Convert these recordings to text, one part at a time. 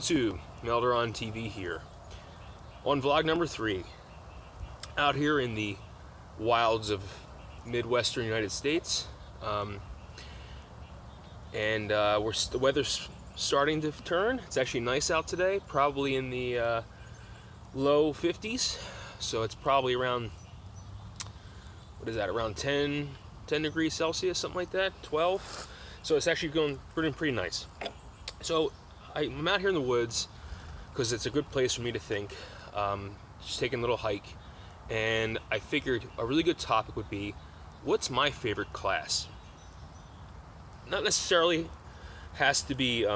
YouTube, Melderon TV here. On vlog number 3, out here in the wilds of Midwestern United States, the weather's starting to turn. It's actually nice out today, probably in the low 50s, so it's probably around, what is that, around 10 degrees Celsius, something like that, 12. So it's actually going pretty nice. So I'm out here in the woods because it's a good place for me to think, just taking a little hike, and I figured a really good topic would be, what's my favorite class? Not necessarily has to be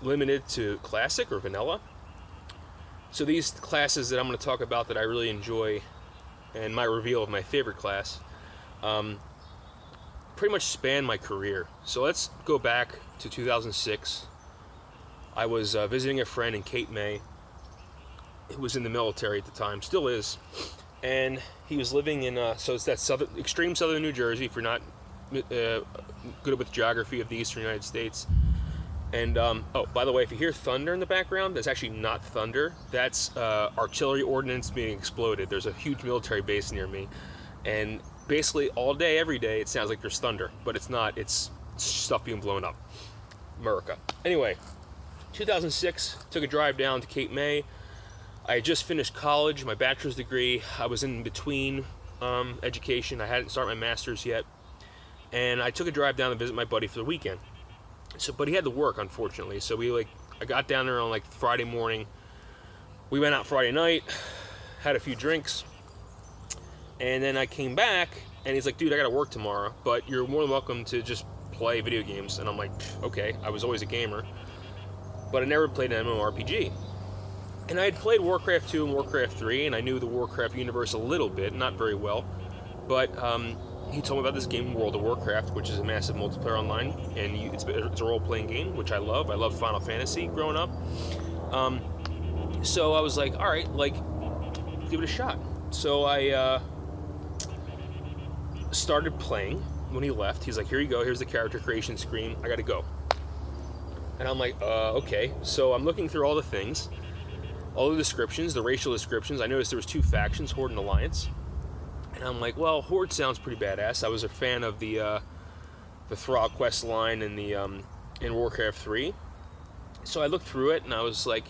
limited to classic or vanilla. So these classes that I'm going to talk about that I really enjoy, and my reveal of my favorite class, pretty much span my career. So let's go back to 2006. I was visiting a friend in Cape May who was in the military at the time, still is, and he was living in, so it's that extreme southern New Jersey, if you're not good with geography of the eastern United States. And, oh, by the way, if you hear thunder in the background, that's actually not thunder. That's artillery ordnance being exploded. There's a huge military base near me, and basically all day, every day, it sounds like there's thunder, but it's not. It's stuff being blown up. America. Anyway, 2006, took a drive down to Cape May. I had just finished college, my bachelor's degree. I was in between education. I hadn't started my master's yet. And I took a drive down to visit my buddy for the weekend. But he had to work, unfortunately. So I got down there on Friday morning. We went out Friday night, had a few drinks, and then I came back, and he's like, dude, I gotta work tomorrow, but you're more than welcome to just play video games. And I'm like, okay, I was always a gamer, but I never played an MMORPG. And I had played Warcraft 2 and Warcraft 3, and I knew the Warcraft universe a little bit, not very well, but he told me about this game, World of Warcraft, which is a massive multiplayer online, and it's a role-playing game, which I love. I loved Final Fantasy growing up. So I was like, all right, give it a shot. So I started playing when he left. He's like, here you go, here's the character creation screen, I gotta go. And I'm like, okay. So I'm looking through all the things, all the descriptions, the racial descriptions. I noticed there was 2 factions, Horde and Alliance. And I'm like, well, Horde sounds pretty badass. I was a fan of the Thrall quest line in in Warcraft 3. So I looked through it, and I was like,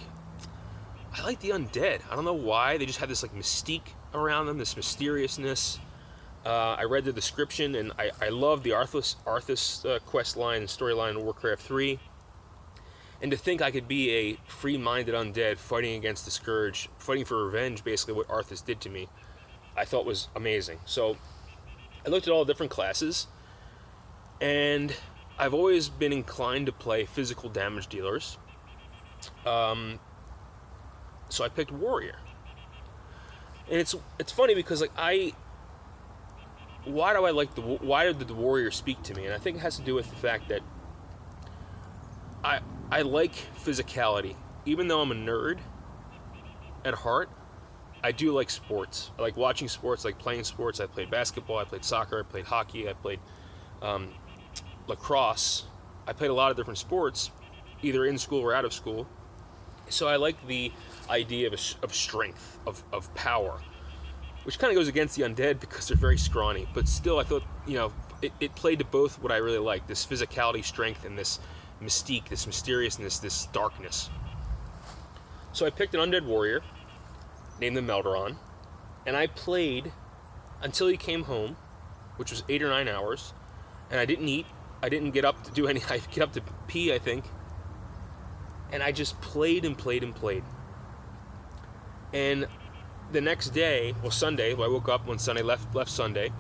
I like the undead. I don't know why. They just had this mystique around them, this mysteriousness. I read the description, and I love the Arthas quest line and storyline in Warcraft 3. And to think I could be a free-minded undead fighting against the Scourge, fighting for revenge, basically what Arthas did to me, I thought was amazing. So I looked at all the different classes, and I've always been inclined to play physical damage dealers. So I picked Warrior. And it's funny because why did the Warrior speak to me? And I think it has to do with the fact that I like physicality. Even though I'm a nerd at heart, I do like sports. I like watching sports, I like playing sports. I played basketball, I played soccer, I played hockey, I played lacrosse. I played a lot of different sports, either in school or out of school. So I like the idea of strength, of power, which kind of goes against the undead because they're very scrawny. But still, I thought, it played to both what I really like, this physicality, strength, and this mystique, this mysteriousness, this darkness. So I picked an undead warrior, named him Melderon, and I played until he came home, which was 8 or 9 hours, and I didn't eat. I didn't get up to do any. I get up to pee, I think, and I just played and played and played. And the next day, well, Sunday, I woke up one Sunday, left Sunday,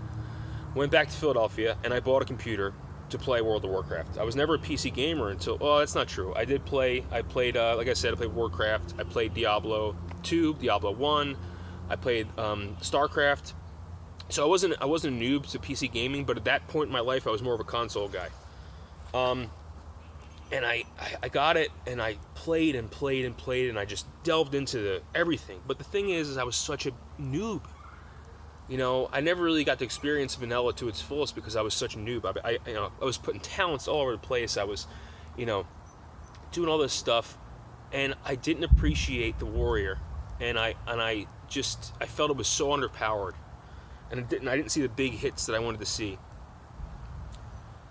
went back to Philadelphia, and I bought a computer to play World of Warcraft. I was never a PC gamer until, well, that's not true. I played, like I said, I played Warcraft, I played Diablo 2, Diablo 1, I played StarCraft. So I wasn't a noob to PC gaming, but at that point in my life, I was more of a console guy. And I got it, and I played and played and played, and I just delved into everything. But the thing is I was such a noob. I never really got to experience vanilla to its fullest because I was such a noob. I was putting talents all over the place. I was, doing all this stuff, and I didn't appreciate the warrior, and I felt it was so underpowered, and I didn't see the big hits that I wanted to see.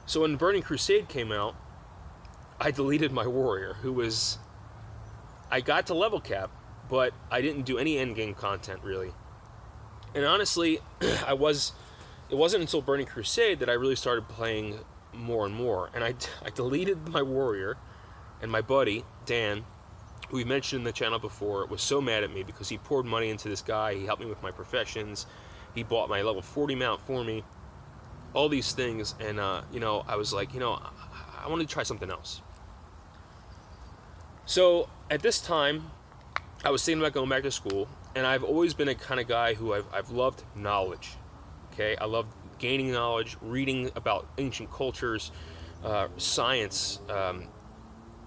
So when Burning Crusade came out, I deleted my warrior, I got to level cap, but I didn't do any endgame content really. And honestly, it wasn't until Burning Crusade that I really started playing more and more. And I deleted my warrior, and my buddy, Dan, who we mentioned in the channel before, was so mad at me because he poured money into this guy, he helped me with my professions, he bought my level 40 mount for me, all these things, and I was like, I wanted to try something else. So at this time, I was thinking about going back to school, and I've always been a kind of guy who I've loved knowledge. Okay, I love gaining knowledge, reading about ancient cultures, science,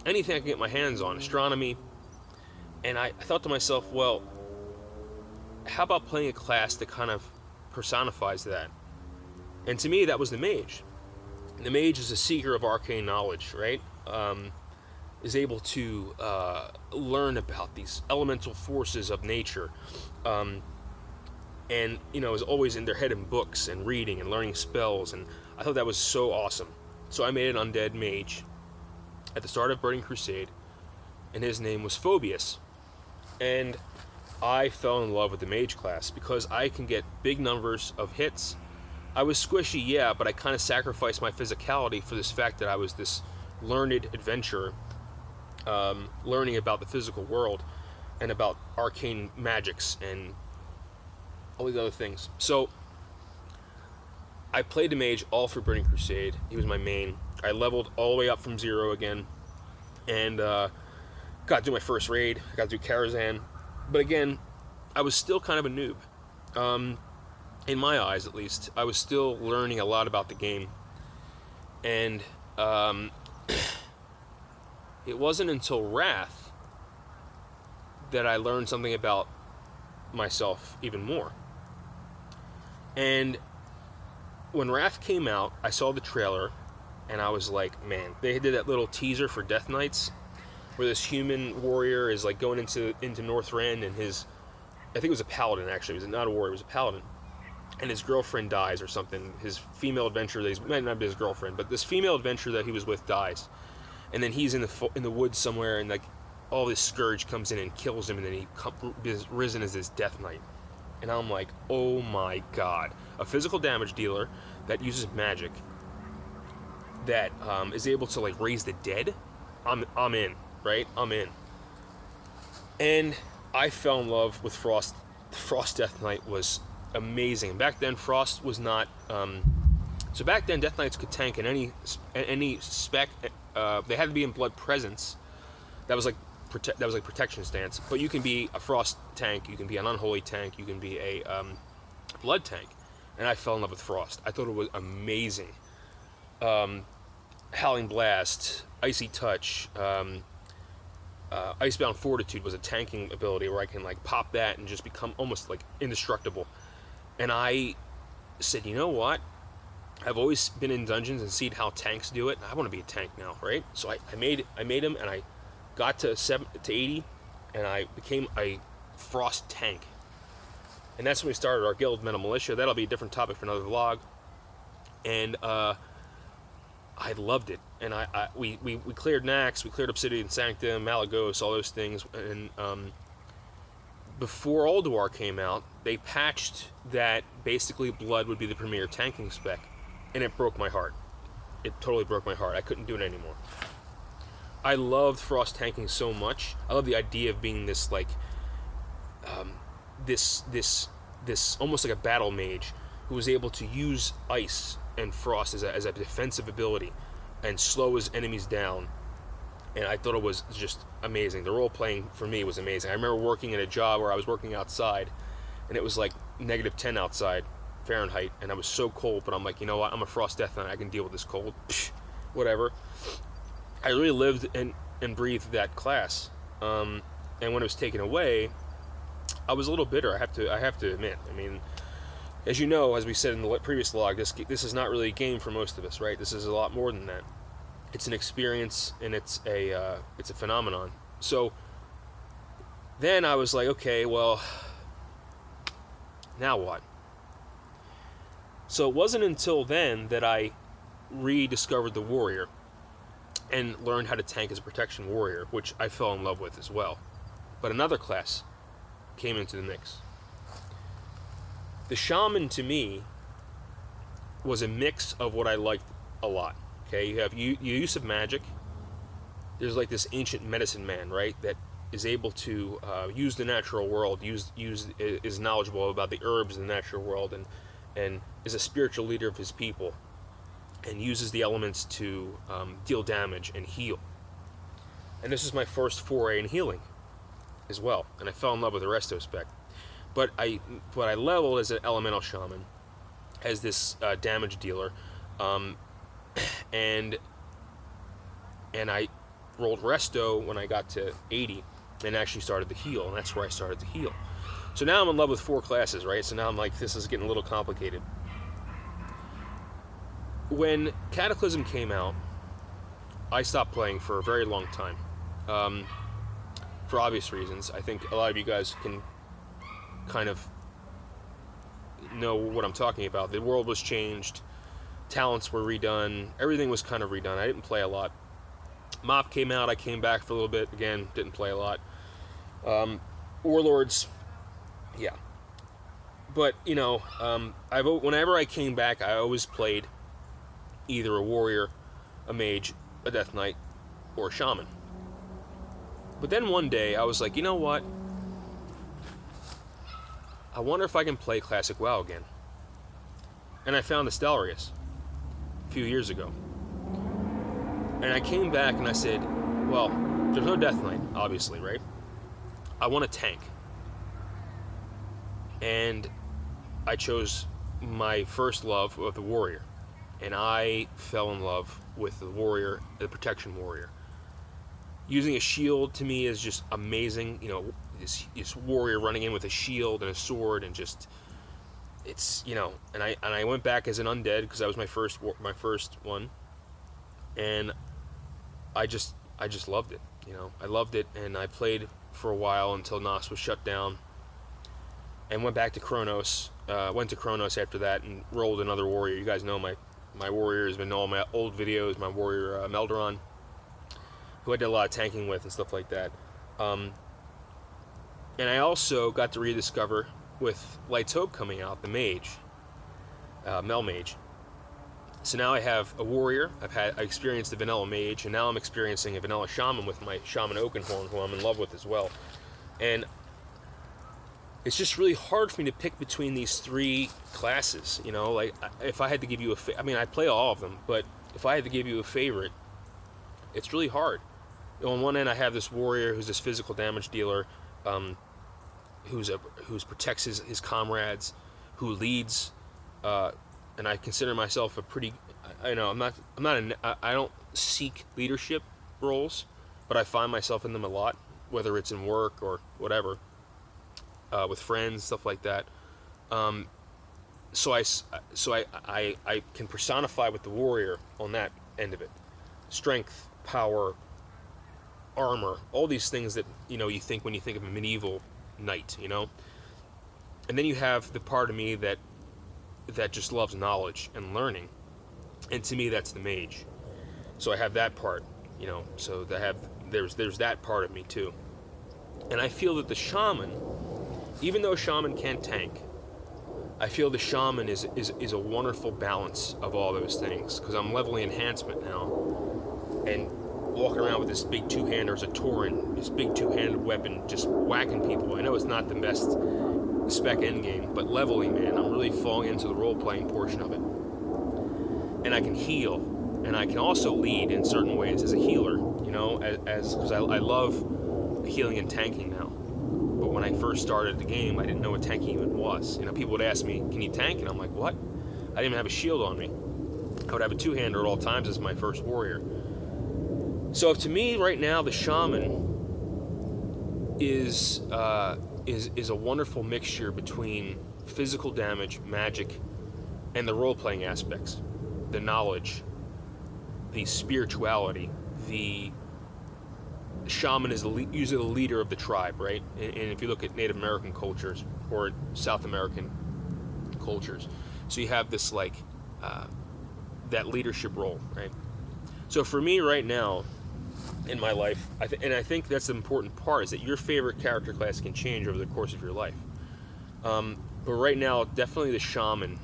anything I can get my hands on, astronomy. And I thought to myself, well, how about playing a class that kind of personifies that? And to me, that was the mage. The mage is a seeker of arcane knowledge, right? Is able to learn about these elemental forces of nature, and is always in their head in books and reading and learning spells, and I thought that was so awesome. So I made an undead mage at the start of Burning Crusade, and his name was Phobius, and I fell in love with the mage class because I can get big numbers of hits. I was squishy, yeah, but I kind of sacrificed my physicality for this fact that I was this learned adventurer, learning about the physical world and about arcane magics and all these other things. So I played the mage all through Burning Crusade. He was my main. I leveled all the way up from 0 again, and got to do my first raid. I got to do Karazhan, but again, I was still kind of a noob. In my eyes, at least, I was still learning a lot about the game, and it wasn't until Wrath that I learned something about myself even more. And when Wrath came out, I saw the trailer, and I was like, man, they did that little teaser for Death Knights, where this human warrior is like going into Northrend, and I think it was a paladin actually, it was not a warrior, it was a paladin, and his girlfriend dies or something. His female adventurer, might not be his girlfriend, but this female adventurer that he was with dies, and then he's in the woods somewhere, and like all this scourge comes in and kills him, and then he is risen as this Death Knight. And I'm like, oh my god, a physical damage dealer that uses magic, that is able to like raise the dead. I'm in, right? I'm in. And I fell in love with Frost. Frost Death Knight was amazing. Back then, Frost was not. So back then, Death Knights could tank in any spec. They had to be in Blood Presence. That was like protection stance. But you can be a Frost tank. You can be an Unholy tank. You can be a Blood tank. And I fell in love with Frost. I thought it was amazing. Howling Blast, Icy Touch, Icebound Fortitude was a tanking ability where I can like pop that and just become almost like indestructible. And I said, you know what? I've always been in dungeons and seen how tanks do it. I want to be a tank now, right? So I made him, and I got to 80, and I became a Frost tank. And that's when we started our guild, Metal Militia. That'll be a different topic for another vlog. And I loved it. And we cleared Nax, we cleared Obsidian Sanctum, Malagos, all those things. And before Ulduar came out, they patched that basically Blood would be the premier tanking spec. And it broke my heart. It totally broke my heart. I couldn't do it anymore. I loved Frost tanking so much. I love the idea of being this like this almost like a battle mage who was able to use ice and frost as a defensive ability and slow his enemies down. And I thought it was just amazing. The role playing for me was amazing. I remember working at a job where I was working outside, and it was like -10 outside Fahrenheit, and I was so cold, but I'm like, you know what, I'm a Frost Death Knight, I can deal with this cold. Psh, whatever. I really lived and breathed that class. And when it was taken away, I was a little bitter, I have to admit. I mean, as you know, as we said in the previous log, this is not really a game for most of us, right? This is a lot more than that. It's an experience, and it's a phenomenon. So then I was like, okay, well, now what? So it wasn't until then that I rediscovered the warrior and learned how to tank as a protection warrior, which I fell in love with as well. But another class came into the mix. The shaman, to me, was a mix of what I liked a lot. Okay, you have use of magic. There's like this ancient medicine man, right, that is able to use the natural world, is knowledgeable about the herbs in the natural world, and is a spiritual leader of his people, and uses the elements to deal damage and heal. And this is my first foray in healing as well, and I fell in love with the resto spec. But I leveled as an elemental shaman, as this damage dealer, and I rolled resto when I got to 80 and actually started to heal, and that's where I started to heal. So now I'm in love with 4 classes, right? So now I'm like, this is getting a little complicated. When Cataclysm came out, I stopped playing for a very long time, for obvious reasons. I think a lot of you guys can kind of know what I'm talking about. The world was changed, talents were redone, everything was kind of redone. I didn't play a lot. Mop came out, I came back for a little bit, again, didn't play a lot. Warlords, yeah. But, you know, whenever I came back, I always played either a warrior, a mage, a death knight, or a shaman. But then one day, I was like, you know what? I wonder if I can play Classic WoW again. And I found Astelrius a few years ago. And I came back and I said, well, there's no Death Knight, obviously, right? I want a tank. And I chose my first love of the warrior. And I fell in love with the warrior, the protection warrior. Using a shield to me is just amazing. You know, this warrior running in with a shield and a sword, and just, it's, you know. And I went back as an undead because that was my first one. And I just loved it, you know. I loved it, and I played for a while until NOS was shut down, and went back to Kronos. Went to Kronos after that and rolled another warrior. You guys know my warrior has been in all my old videos. My warrior Melderon, who I did a lot of tanking with and stuff like that. And I also got to rediscover, with Light's Hope coming out, the mage, Mel Mage. So now I have a warrior, I experienced the vanilla mage, and now I'm experiencing a vanilla shaman with my shaman Oakenhorn, who I'm in love with as well. And it's just really hard for me to pick between these 3 classes, you know. Like, if I had to give you I mean, I play all of them, but if I had to give you a favorite, it's really hard. You know, on one end I have this warrior who's this physical damage dealer, who's protects his comrades, who leads, and I consider myself a pretty, I know I don't seek leadership roles, but I find myself in them a lot, whether it's in work or whatever, with friends, stuff like that. So I can personify with the warrior on that end of it. Strength, power, armor, all these things that, you know, you think when you think of a medieval knight, you know. And then you have the part of me that just loves knowledge and learning, and to me that's the mage. So I have that part, you know. So there's that part of me too. And I feel that the shaman, even though shaman can tank, I feel the shaman is a wonderful balance of all those things, because I'm leveling enhancement now, and walking around with this big two-hander as a Tauren, this big two-handed weapon, just whacking people. I know it's not the best spec endgame, but leveling, man, I'm really falling into the role-playing portion of it. And I can heal, and I can also lead in certain ways as a healer, you know, because I love healing and tanking now. But when I first started the game, I didn't know what tanking even was. You know, people would ask me, can you tank? And I'm like, what? I didn't even have a shield on me. I would have a two-hander at all times as my first warrior. So to me, right now, the shaman is a wonderful mixture between physical damage, magic, and the role-playing aspects, the knowledge, the spirituality, the shaman is usually the leader of the tribe, right? And if you look at Native American cultures or South American cultures, so you have this like that leadership role, right? So for me right now in my life, I think that's the important part, is that your favorite character class can change over the course of your life. But right now, definitely the shaman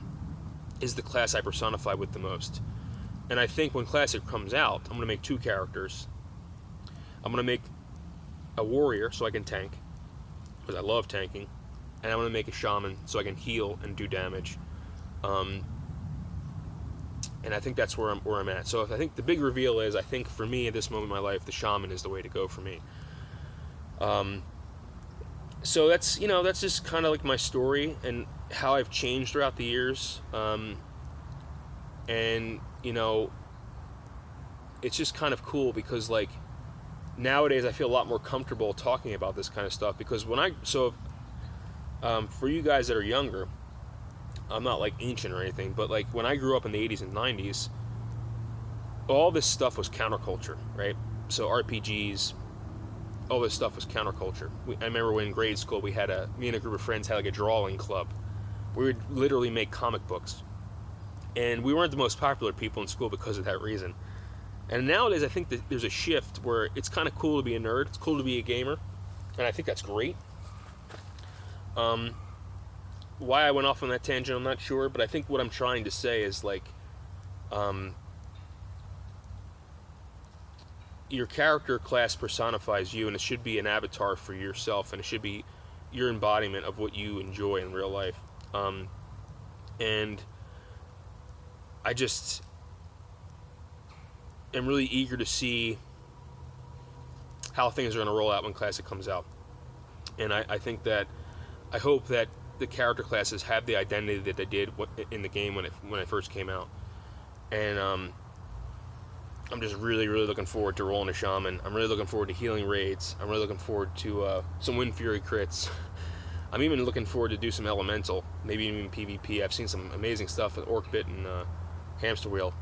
is the class I personify with the most. And I think when Classic comes out, I'm going to make 2 characters. I'm going to make a warrior so I can tank, because I love tanking, and I'm going to make a shaman so I can heal and do damage. And I think that's where I'm at. So I think the big reveal is, I think for me at this moment in my life, the shaman is the way to go for me. So that's just kind of like my story and how I've changed throughout the years. And it's just kind of cool because like nowadays I feel a lot more comfortable talking about this kind of stuff, because for you guys that are younger, I'm not like ancient or anything, but like when I grew up in the 80s and 90s, all this stuff was counterculture, right? So RPGs, all this stuff was counterculture. I remember when in grade school me and a group of friends had like a drawing club. We would literally make comic books. And we weren't the most popular people in school because of that reason. And nowadays I think that there's a shift where it's kind of cool to be a nerd, it's cool to be a gamer, and I think that's great. Why I went off on that tangent, I'm not sure, but I think what I'm trying to say is like, your character class personifies you, and it should be an avatar for yourself, and it should be your embodiment of what you enjoy in real life. And I just am really eager to see how things are going to roll out when Classic comes out. And I hope that the character classes have the identity that they did in the game when it first came out. And I'm just really, really looking forward to rolling a shaman. I'm really looking forward to healing raids. I'm really looking forward to some Wind Fury crits. I'm even looking forward to do some elemental, maybe even PvP. I've seen some amazing stuff with Orc Bit and Hamster Wheel.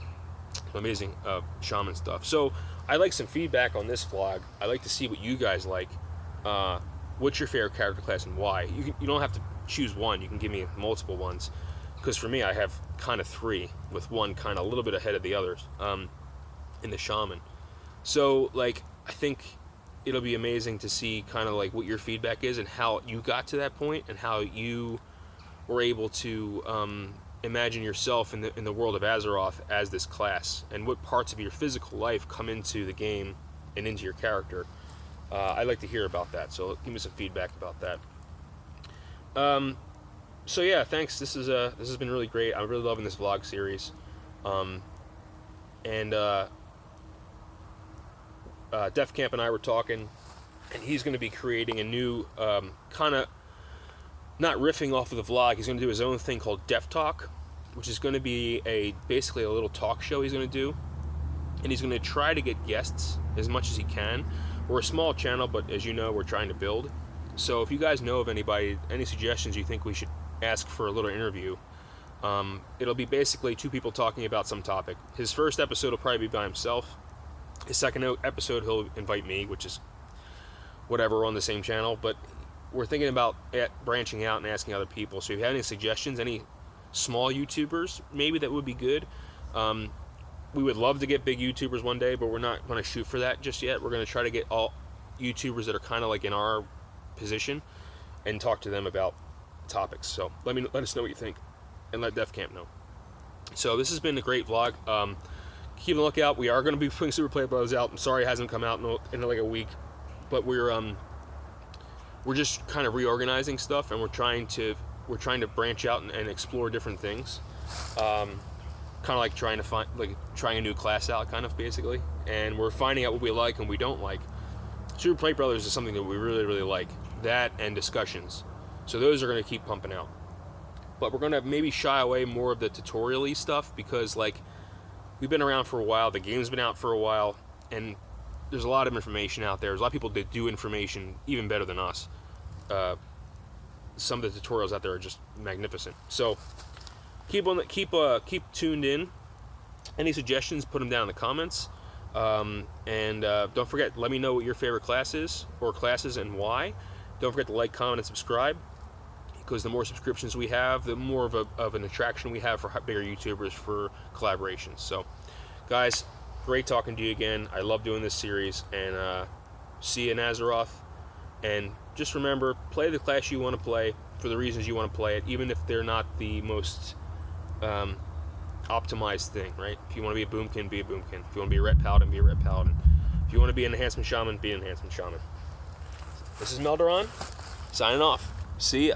Amazing shaman stuff. So I'd like some feedback on this vlog. I'd like to see what you guys like. What's your favorite character class and why? You don't have to choose one. You can give me multiple ones. Because for me, I have kind of 3, with one kind of a little bit ahead of the others in the shaman. So like, I think it'll be amazing to see kind of like what your feedback is and how you got to that point and how you were able to imagine yourself in the world of Azeroth as this class, and what parts of your physical life come into the game and into your character. I'd like to hear about that, so give me some feedback about that. So yeah, thanks. This has been really great. I'm really loving this vlog series. Defcamp and I were talking, and he's going to be creating a new kind of, not riffing off of the vlog, he's going to do his own thing called Def Talk, which is going to be basically a little talk show he's going to do, and he's going to try to get guests as much as he can. We're a small channel, but as you know, we're trying to build. So if you guys know of anybody, any suggestions you think we should ask for a little interview, it'll be basically 2 people talking about some topic. His first episode will probably be by himself. His second episode, he'll invite me, which is whatever, we're on the same channel, but we're thinking about branching out and asking other people. So if you have any suggestions, any small YouTubers, maybe that would be good. We would love to get big YouTubers one day, but we're not going to shoot for that just yet. We're going to try to get all YouTubers that are kind of like in our position and talk to them about topics. So let us know what you think, and let Defcamp know. So this has been a great vlog. Keep a lookout. We are going to be putting Super Play Bros out. I'm sorry it hasn't come out in like a week, but we're just kind of reorganizing stuff, and we're trying to branch out and explore different things. Kind of like trying a new class out, kind of, basically. And we're finding out what we like and we don't like. Super Plate Brothers is something that we really, really like. That and discussions. So those are going to keep pumping out. But we're going to maybe shy away more of the tutorial-y stuff, because like, we've been around for a while, the game's been out for a while, and there's a lot of information out there. There's a lot of people that do information even better than us. Some of the tutorials out there are just magnificent. So keep tuned in. Any suggestions, put them down in the comments. Don't forget, let me know what your favorite class is, or classes, and why. Don't forget to like, comment, and subscribe, because the more subscriptions we have, the more of an attraction we have for bigger YouTubers for collaborations. So, guys, great talking to you again. I love doing this series, and see you in Azeroth. And just remember, play the class you want to play for the reasons you want to play it, even if they're not the most optimized thing, right? If you want to be a boomkin, be a boomkin. If you want to be a ret paladin, be a ret paladin. If you want to be an enhancement shaman, be an enhancement shaman. This is Melderon, signing off. See ya.